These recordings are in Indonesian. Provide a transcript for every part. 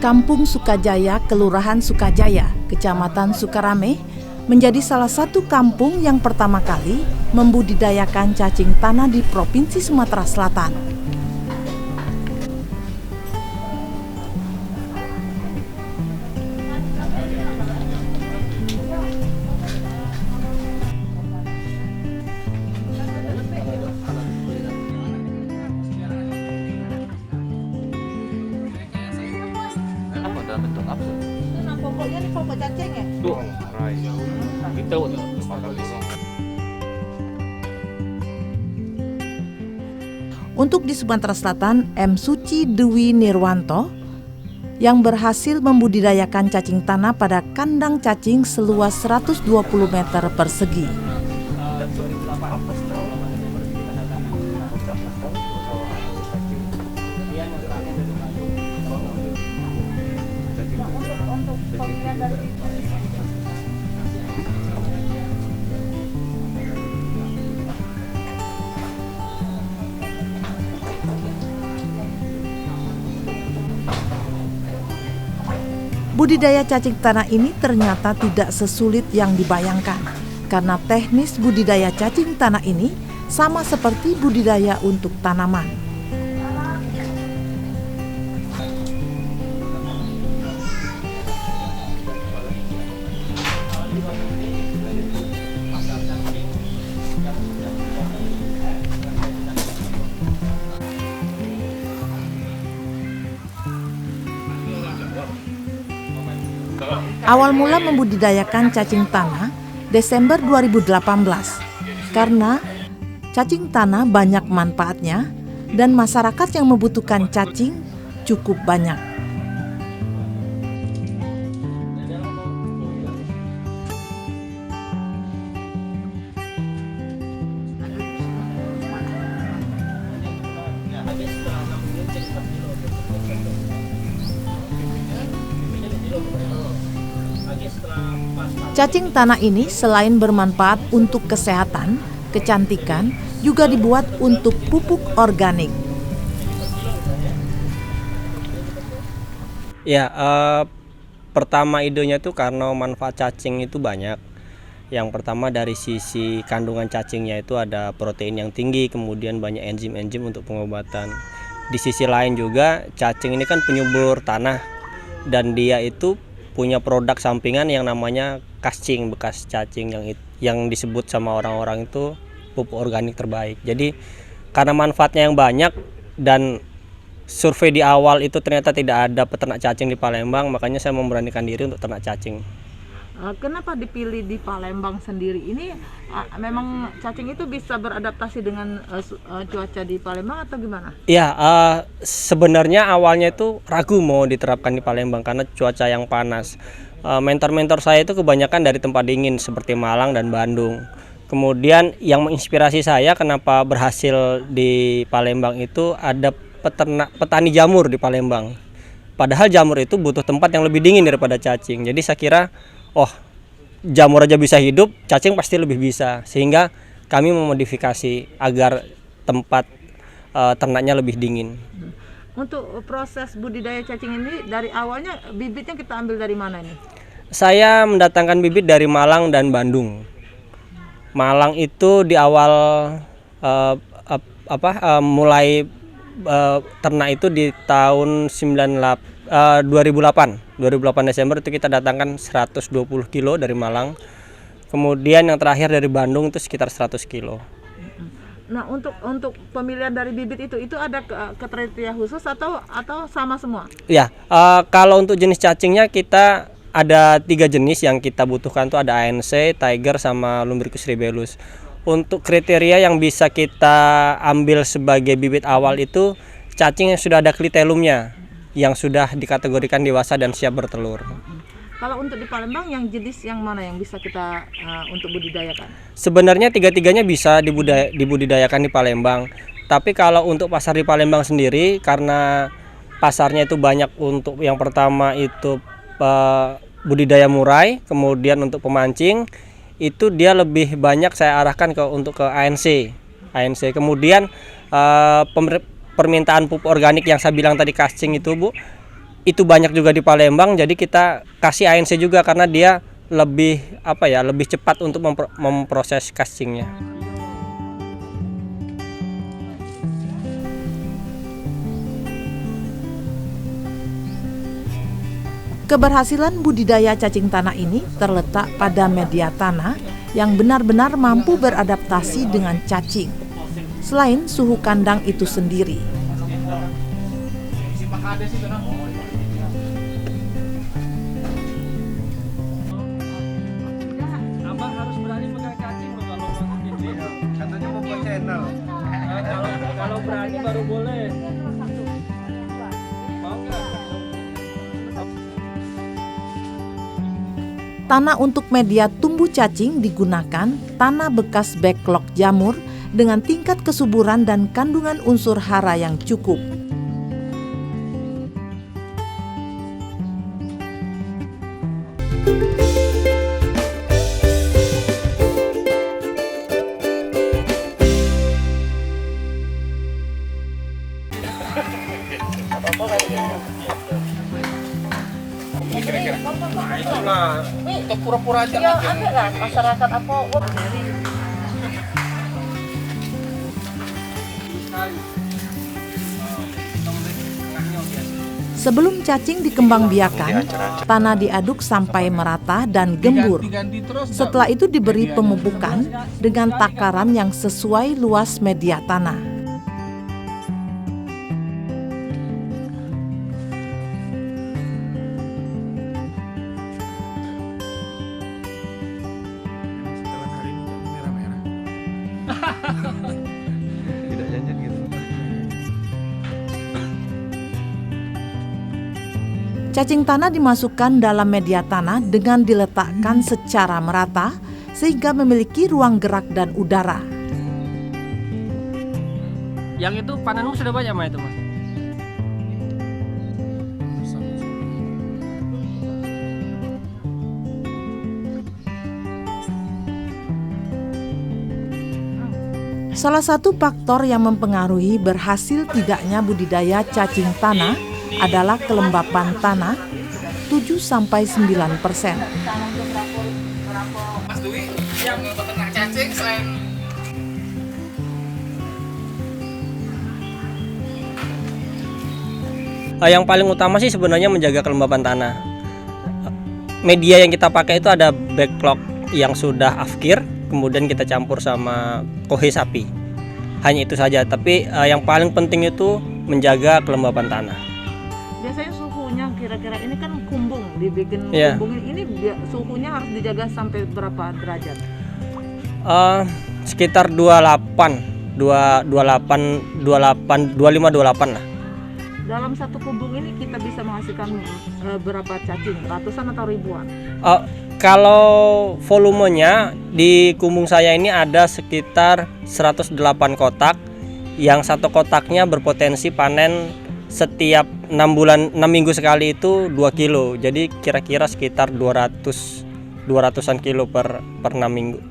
Kampung Sukajaya, Kelurahan Sukajaya, Kecamatan Sukarame, menjadi salah satu kampung yang pertama kali membudidayakan cacing tanah di Provinsi Sumatera Selatan. Dalam bentuk apa? Nah, pokoknya ini pokok cacing ya? Tuh, itu. Untuk di Sumatera Selatan, M. Suci Dewi Nirwanto yang berhasil membudidayakan cacing tanah pada kandang cacing seluas 120 meter persegi. Budidaya cacing tanah ini ternyata tidak sesulit yang dibayangkan, karena teknis budidaya cacing tanah ini sama seperti budidaya untuk tanaman. Awal mula membudidayakan cacing tanah Desember 2018 karena cacing tanah banyak manfaatnya dan masyarakat yang membutuhkan cacing cukup banyak. Cacing tanah ini selain bermanfaat untuk kesehatan, kecantikan, juga dibuat untuk pupuk organik. Ya, pertama idenya itu karena manfaat cacing itu banyak. Yang pertama dari sisi kandungan cacingnya itu ada protein yang tinggi, kemudian banyak enzim-enzim untuk pengobatan. Di sisi lain juga cacing ini kan penyubur tanah dan dia itu punya produk sampingan yang namanya kascing, bekas cacing yang disebut sama orang-orang itu pupuk organik terbaik. Jadi karena manfaatnya yang banyak dan survei di awal itu ternyata tidak ada peternak cacing di Palembang, makanya saya memberanikan diri untuk ternak cacing. Kenapa dipilih di Palembang sendiri? Ini memang cacing itu bisa beradaptasi dengan cuaca di Palembang atau gimana? Ya, sebenarnya awalnya itu ragu mau diterapkan di Palembang karena cuaca yang panas. Mentor-mentor saya itu kebanyakan dari tempat dingin seperti Malang dan Bandung. Kemudian yang menginspirasi saya kenapa berhasil di Palembang itu ada petani jamur di Palembang. Padahal jamur itu butuh tempat yang lebih dingin daripada cacing. Jadi saya kira, jamur aja bisa hidup, cacing pasti lebih bisa. Sehingga kami memodifikasi agar tempat ternaknya lebih dingin. Untuk proses budidaya cacing ini dari awalnya bibitnya kita ambil dari mana ini? Saya mendatangkan bibit dari Malang dan Bandung. Malang itu di awal mulai ternak itu di tahun 2008 Desember itu kita datangkan 120 kilo dari Malang. Kemudian yang terakhir dari Bandung itu sekitar 100 kilo. Nah, untuk pemilihan dari bibit itu ada kriteria khusus atau sama semua? Ya, kalau untuk jenis cacingnya kita ada 3 jenis yang kita butuhkan, tuh ada ANC, Tiger sama Lumbricus ribellus. Untuk kriteria yang bisa kita ambil sebagai bibit awal itu cacing yang sudah ada klitelumnya, yang sudah dikategorikan dewasa dan siap bertelur. Kalau untuk di Palembang yang jenis yang mana yang bisa kita untuk budidayakan? Sebenarnya tiga-tiganya bisa dibudidayakan di Palembang. Tapi kalau untuk pasar di Palembang sendiri, karena pasarnya itu banyak untuk yang pertama itu budidaya murai, kemudian untuk pemancing, itu dia lebih banyak saya arahkan untuk ke ANC. Kemudian permintaan pupuk organik yang saya bilang tadi kascing itu Bu, itu banyak juga di Palembang, jadi kita kasih ANC juga karena dia lebih lebih cepat untuk memproses cacingnya. Keberhasilan budidaya cacing tanah ini terletak pada media tanah yang benar-benar mampu beradaptasi dengan cacing, selain suhu kandang itu sendiri. Abang harus berani pegang cacing kalau gitu ya. Katanya mau buat channel. Kalau berani baru boleh. Mau nggak? Tanah untuk media tumbuh cacing digunakan tanah bekas backlog jamur dengan tingkat kesuburan dan kandungan unsur hara yang cukup. Untuk pura-pura aja. Ya ada lah masyarakat apa Sebelum cacing dikembangbiakan, tanah diaduk sampai merata dan gembur. Setelah itu diberi pemupukan dengan takaran yang sesuai luas media tanah. Tidak janjian gitu. Cacing tanah dimasukkan dalam media tanah dengan diletakkan secara merata sehingga memiliki ruang gerak dan udara. Yang itu panenmu sudah banyak mah itu mas? Salah satu faktor yang mempengaruhi berhasil tidaknya budidaya cacing tanah adalah kelembapan tanah 7-9%. Mas Dwi yang peternak cacing selain Yang paling utama sih sebenarnya menjaga kelembapan tanah. Media yang kita pakai itu ada backlog yang sudah afkir, kemudian kita campur sama kohe sapi. Hanya itu saja, tapi yang paling penting itu menjaga kelembapan tanah. biasanya suhunya kira-kira ini kan kumbung dibikin Iya. kumbung ini suhunya harus dijaga sampai berapa derajat? Sekitar 25-28 lah. Dalam satu kumbung ini kita bisa menghasilkan berapa cacing? Ratusan atau ribuan? Kalau volumenya di kumbung saya ini ada sekitar 108 kotak, yang satu kotaknya berpotensi panen setiap 6 minggu sekali itu 2 kilo. Jadi kira-kira sekitar 200-an kilo per 6 minggu.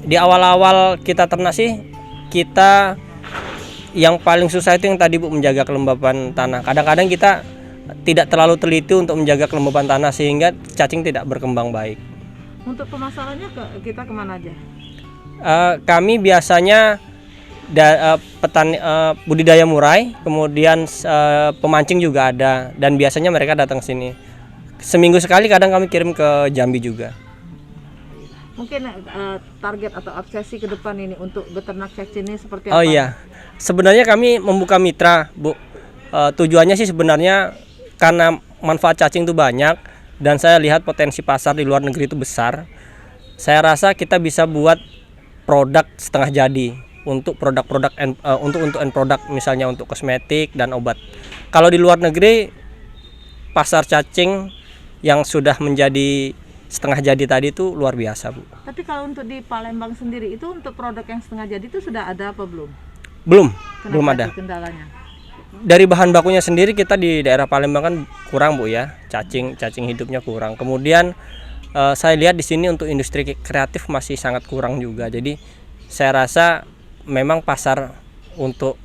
Di awal-awal kita ternak sih, kita yang paling susah itu yang tadi Bu, menjaga kelembapan tanah. Kadang-kadang kita tidak terlalu teliti untuk menjaga kelembapan tanah sehingga cacing tidak berkembang baik. Untuk pemasarannya kita kemana aja? Kami biasanya budidaya murai, kemudian pemancing juga ada, dan biasanya mereka datang sini. Seminggu sekali kadang kami kirim ke Jambi juga. Mungkin target atau obsesi ke depan ini untuk beternak cacing ini seperti apa? Oh iya, sebenarnya kami membuka mitra, Bu. Tujuannya sih sebenarnya karena manfaat cacing itu banyak dan saya lihat potensi pasar di luar negeri itu besar. Saya rasa kita bisa buat produk setengah jadi untuk produk-produk untuk end product, misalnya untuk kosmetik dan obat. Kalau di luar negeri pasar cacing yang sudah menjadi setengah jadi tadi itu luar biasa, Bu. Tapi kalau untuk di Palembang sendiri itu untuk produk yang setengah jadi itu sudah ada apa belum? Belum Kenapa ada. itu kendalanya? Dari bahan bakunya sendiri kita di daerah Palembang kan kurang, Bu ya. Cacing hidupnya kurang. Kemudian saya lihat di sini untuk industri kreatif masih sangat kurang juga. Jadi saya rasa memang pasar untuk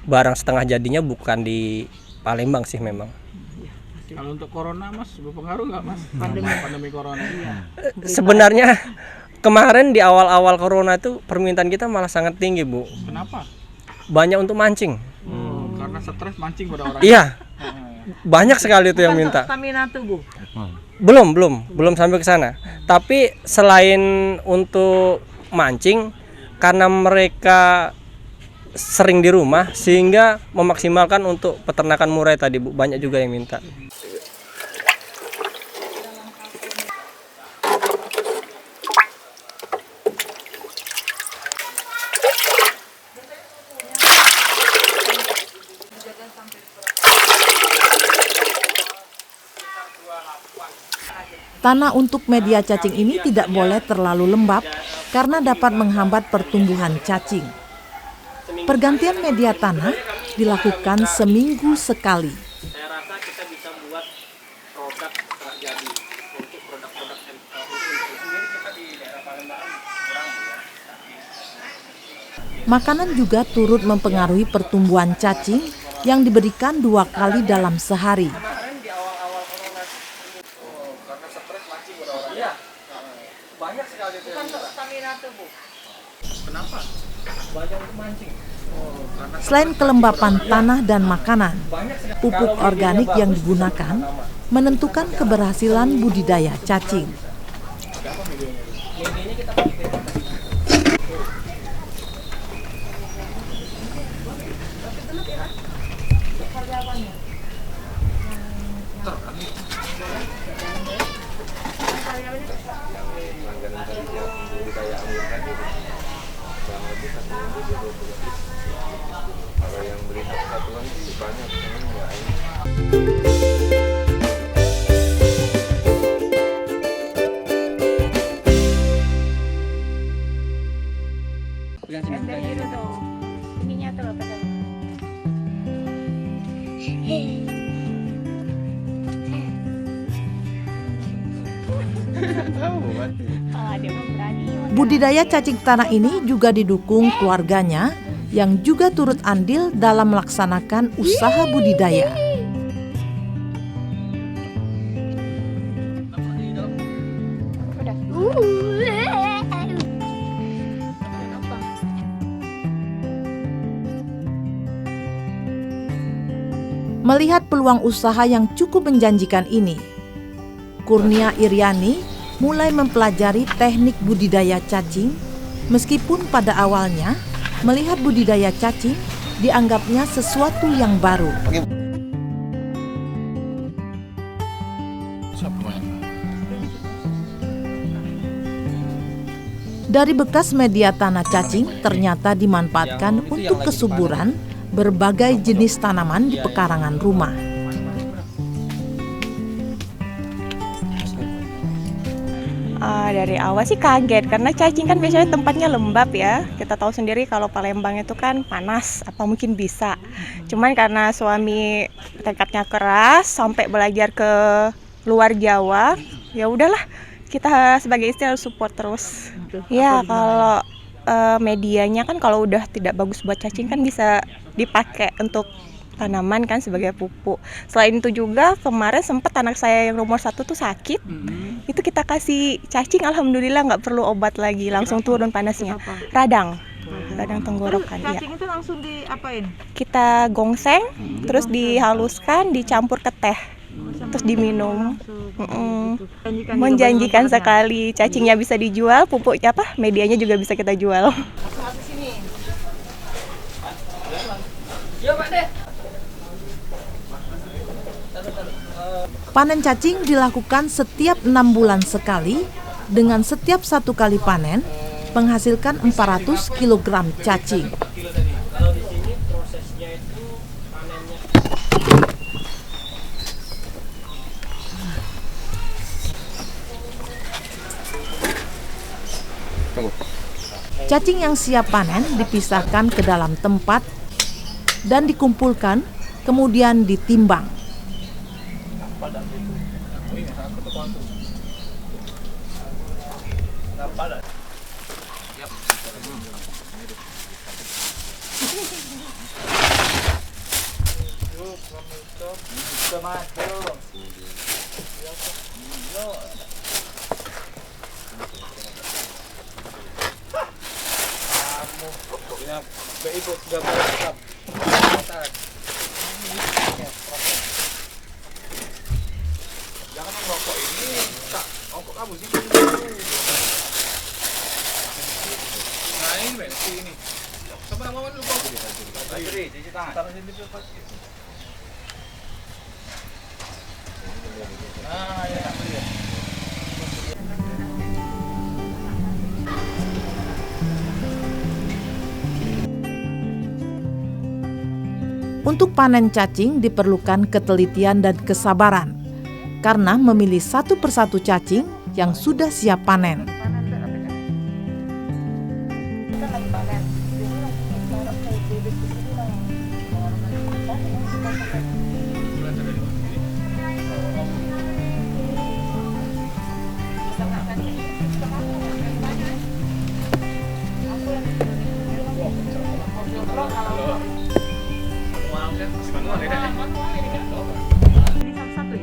barang setengah jadinya bukan di Palembang sih memang. Kalau untuk corona Mas berpengaruh nggak Mas? Pandemi corona. Sebenarnya kemarin di awal-awal corona itu permintaan kita malah sangat tinggi, Bu. Kenapa? Banyak untuk mancing. Karena stres mancing pada orang. Iya. Banyak sekali itu yang minta. Stamina tubuh. Belum sampai ke sana. Tapi selain untuk mancing, karena mereka sering di rumah sehingga memaksimalkan untuk peternakan murai tadi, Bu. Banyak juga yang minta. Tanah untuk media cacing ini tidak boleh terlalu lembab karena dapat menghambat pertumbuhan cacing. Pergantian media tanah dilakukan seminggu sekali. Saya rasa kita bisa buat produk setelah jadi untuk produk-produk sendiri kita di daerah Palembang kurang ya. Makanan juga turut mempengaruhi pertumbuhan cacing yang diberikan 2 kali dalam sehari. Kemarin di awal-awal corona karena stres mancing pada orang. Iya. Banyak sekali itu. Bukan untuk stamina tubuh. Kenapa? Banyak untuk mancing. Selain kelembapan tanah dan makanan, pupuk organik yang digunakan menentukan keberhasilan budidaya cacing. Kalau yang beli satu-satuan sih banyak, cuman nggak ini. Ininya tuh loh pegang. Oh, dia mau berani. Budidaya cacing tanah ini juga didukung keluarganya yang juga turut andil dalam melaksanakan usaha budidaya. Melihat peluang usaha yang cukup menjanjikan ini, Kurnia Iriani mulai mempelajari teknik budidaya cacing, meskipun pada awalnya melihat budidaya cacing dianggapnya sesuatu yang baru. Dari bekas media tanah cacing ternyata dimanfaatkan untuk kesuburan berbagai jenis tanaman di pekarangan rumah. Dari awal sih kaget karena cacing kan biasanya tempatnya lembab ya. Kita tahu sendiri kalau Palembang itu kan panas, apa mungkin bisa. Cuman karena suami tekadnya keras sampai belajar ke luar Jawa, ya udahlah kita sebagai istri harus support terus. Ya kalau medianya kan kalau udah tidak bagus buat cacing kan bisa dipakai untuk tanaman kan sebagai pupuk. Selain itu juga kemarin sempat anak saya yang nomor 1 tuh sakit. Itu kita kasih cacing, alhamdulillah nggak perlu obat lagi, langsung turun panasnya. Radang tenggorokan. Cacing Ya. itu langsung diapain? Kita gongseng, terus dihaluskan, dicampur ke teh, terus diminum. Menjanjikan sekali, cacingnya bisa dijual, pupuknya medianya juga bisa kita jual. Panen cacing dilakukan setiap 6 bulan sekali, dengan setiap 1 kali panen menghasilkan 400 kg cacing. Kalau di sini prosesnya itu panennya. Cacing yang siap panen dipisahkan ke dalam tempat dan dikumpulkan, kemudian ditimbang. Jangan merokok ini, tak rokok kamu sih. Nah ini bensin ini. Siapa nama lu kok? Cuci tangan. Taruh sini dulu Pak. Nah, ya tak boleh. Untuk panen cacing diperlukan ketelitian dan kesabaran karena memilih satu persatu cacing yang sudah siap panen.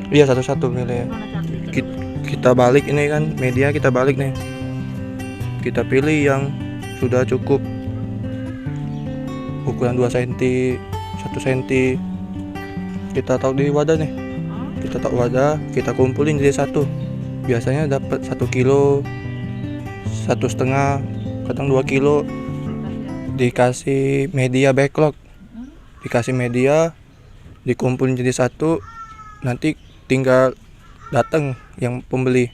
Iya, satu-satu pilih ya. Kita balik ini kan media, kita balik nih. Kita pilih yang sudah cukup ukuran 2 cm, 1 cm. Kita taruh di wadah nih. Kita taruh wadah, kita kumpulin jadi satu. Biasanya dapat 1 kilo, 1,5, kadang 2 kilo. Dikasih media backlog. Dikasih media, dikumpulin jadi satu. Nanti tinggal datang yang pembeli.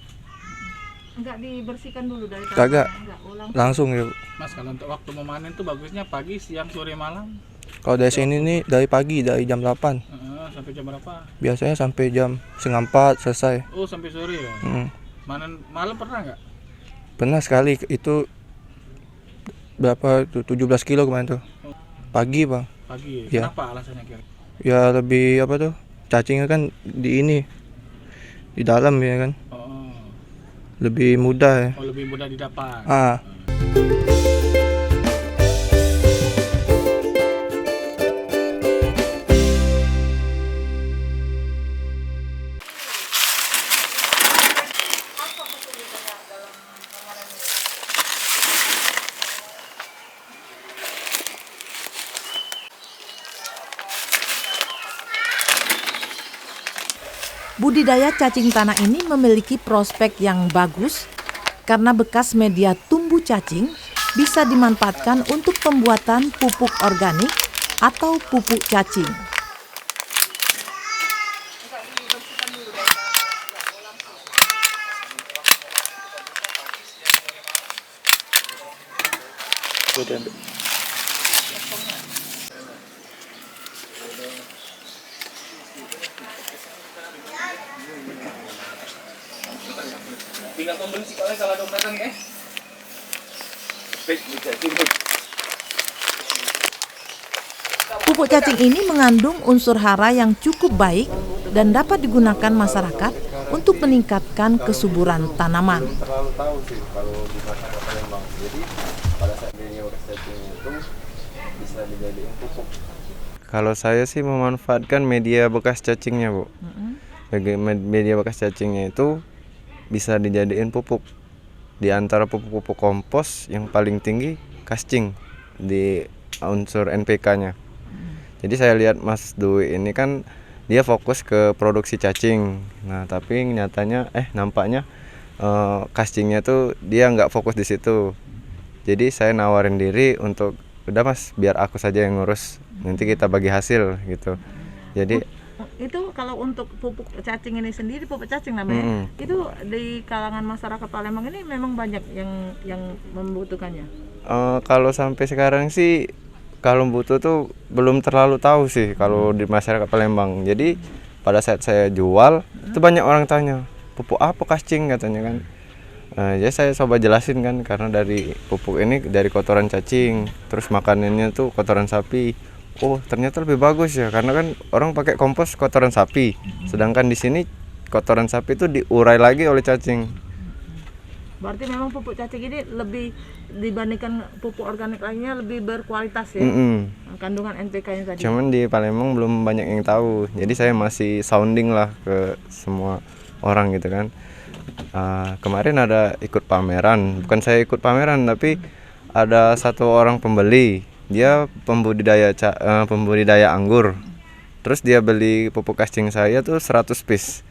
Enggak dibersihkan dulu dari Kagak. Langsung ya. Mas, kalau untuk waktu memanen tuh bagusnya pagi, siang, sore, malam. Kalau dari sini nih dari pagi, dari jam 8. Sampai jam berapa? Biasanya sampai jam 3:30 selesai. Oh, sampai sore ya. Manen malam pernah nggak? Pernah sekali, itu berapa tuh, 17 kilo kemarin tuh. Pagi Bang. Pagi. Ya. Kenapa alasannya kira? Ya lebih apa tuh, cacingnya kan di ini, di dalam ya kan. Oh, Lebih mudah ya. lebih mudah didapat. Budidaya cacing tanah ini memiliki prospek yang bagus karena bekas media tumbuh cacing bisa dimanfaatkan untuk pembuatan pupuk organik atau pupuk cacing. Tinggal pembeli sih kalau ada datang ya. Pupuk cacing ini mengandung unsur hara yang cukup baik dan dapat digunakan masyarakat untuk meningkatkan kesuburan tanaman. Terlalu tahu sih kalau di masyarakat Palembang. Jadi pada saat media bekas cacing itu bisa dijadiin pupuk. Kalau saya sih memanfaatkan media bekas cacingnya, Bu. Media bekas cacingnya itu bisa dijadiin pupuk. Di antara pupuk-pupuk kompos yang paling tinggi kascing di unsur NPK-nya. Jadi saya lihat Mas Dwi ini kan dia fokus ke produksi cacing. Nah, tapi nampaknya castingnya tuh dia nggak fokus di situ. Jadi saya nawarin diri untuk udah Mas, biar aku saja yang ngurus. Nanti kita bagi hasil gitu. Jadi Itu kalau untuk pupuk cacing ini sendiri, pupuk cacing namanya, itu di kalangan masyarakat Palembang ini memang banyak yang membutuhkannya. kalau sampai sekarang sih kalau butuh tuh belum terlalu tahu sih kalau di masyarakat Palembang. Jadi pada saat saya jual itu banyak orang tanya pupuk apa casting katanya kan. Jadi saya coba jelasin kan, karena dari pupuk ini dari kotoran cacing, terus makanannya tuh kotoran sapi. Oh ternyata lebih bagus ya, karena kan orang pakai kompos kotoran sapi, sedangkan di sini kotoran sapi itu diurai lagi oleh cacing. Berarti memang pupuk cacing ini lebih dibandingkan pupuk organik lainnya lebih berkualitas ya. Kandungan NPK-nya tadi. Cuman di Palembang belum banyak yang tahu. Jadi saya masih sounding lah ke semua orang gitu kan. Kemarin ada ikut pameran, bukan saya ikut pameran tapi ada satu orang pembeli. Dia pembudidaya anggur. Terus dia beli pupuk cacing saya tuh 100 piece.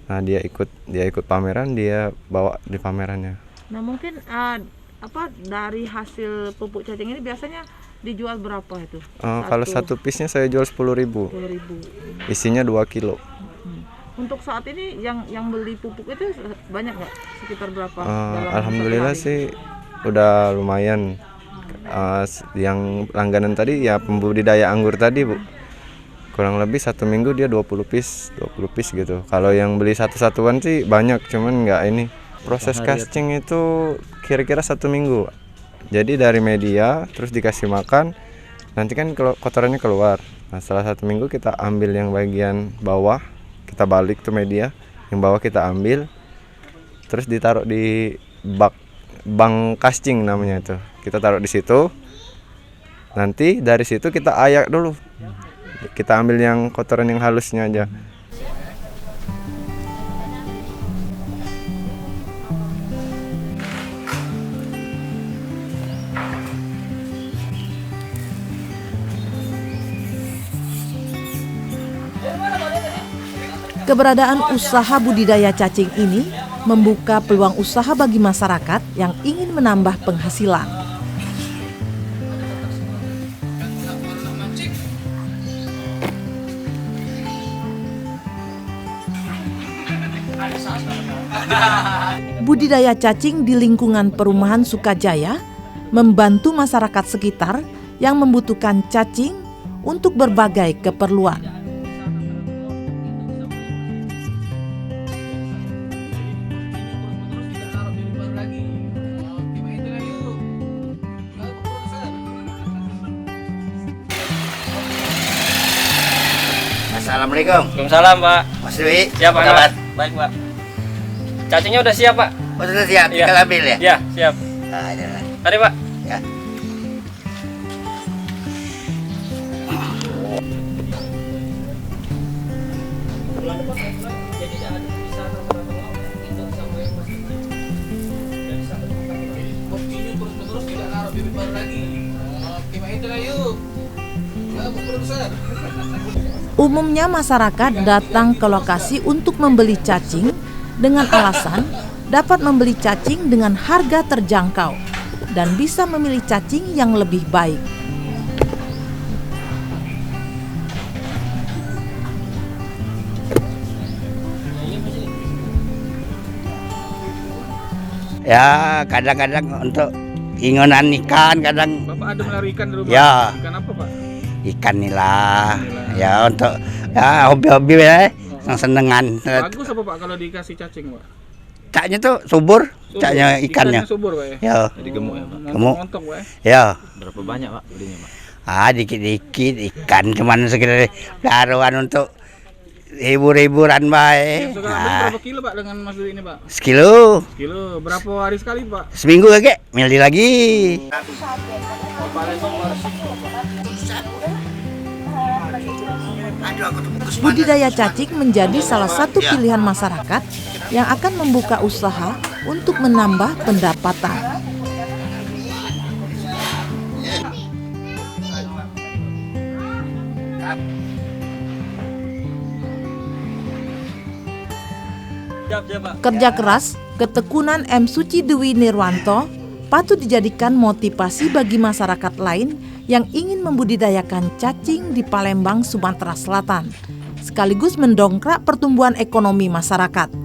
Nah, dia ikut pameran, dia bawa di pamerannya. Nah, mungkin dari hasil pupuk cacing ini biasanya dijual berapa itu? Kalau satu piece-nya saya jual 10.000. 10.000. Isinya 2 kilo. Untuk saat ini yang beli pupuk itu banyak nggak? Sekitar berapa? Alhamdulillah sih udah lumayan. Yang langganan tadi ya pembudidaya anggur tadi, Bu. Kurang lebih 1 minggu dia 20 piece gitu. Kalau yang beli satu-satuan sih banyak, cuman nggak ini. Proses casting itu kira-kira 1 minggu. Jadi dari media terus dikasih makan, nanti kan kotorannya keluar. Nah, setelah 1 minggu kita ambil yang bagian bawah, kita balik tuh media, yang bawah kita ambil, terus ditaruh di bank casting namanya itu. Kita taruh di situ. Nanti dari situ kita ayak dulu. Kita ambil yang kotoran yang halusnya aja. Keberadaan usaha budidaya cacing ini membuka peluang usaha bagi masyarakat yang ingin menambah penghasilan. Budidaya cacing di lingkungan perumahan Sukajaya membantu masyarakat sekitar yang membutuhkan cacing untuk berbagai keperluan. Assalamualaikum. Waalaikumsalam, Pak. Mas Dwi. Siap, Pak. Apa kabar? Baik, Pak. Cacingnya udah siap, Pak? Oh, sudah siap. Iya. Tinggal ambil ya? Iya, siap. Nah, jalan. Mari, Pak. Ya. Terus tidak naruh bibit baru lagi. Oke, main itu lah yuk. Besar. Umumnya masyarakat datang ke lokasi untuk membeli cacing dengan alasan dapat membeli cacing dengan harga terjangkau dan bisa memilih cacing yang lebih baik. Ya, kadang-kadang untuk ingonan ikan, kadang Bapak ada melihara ikan di rumah. Ya. Ikan apa, Pak? ikan nilah. Ya, untuk ya hobi-hobi ya, senengan. Bagus apa, Pak, kalau dikasih cacing, Pak? Caknya tuh subur, caknya ikannya. Subur, Pak ya? Ya, Jadi gemuk ya, Pak? Gemuk. Montok, Pak ya? ya. Berapa banyak, Pak, belinya, Pak? Dikit-dikit ikan, cuman sekedar pelaruan untuk hibur-hiburan baik. Sekarang beli berapa kilo, Pak, dengan Mas Dwi ini, Pak? Sekilo, Kilo, berapa hari sekali, Pak? seminggu kek, milih lagi. Budidaya cacing menjadi salah satu pilihan masyarakat yang akan membuka usaha untuk menambah pendapatan. Kerja keras, ketekunan M. Suci Dewi Nirwanto patut dijadikan motivasi bagi masyarakat lain yang ingin membudidayakan cacing di Palembang, Sumatera Selatan, sekaligus mendongkrak pertumbuhan ekonomi masyarakat.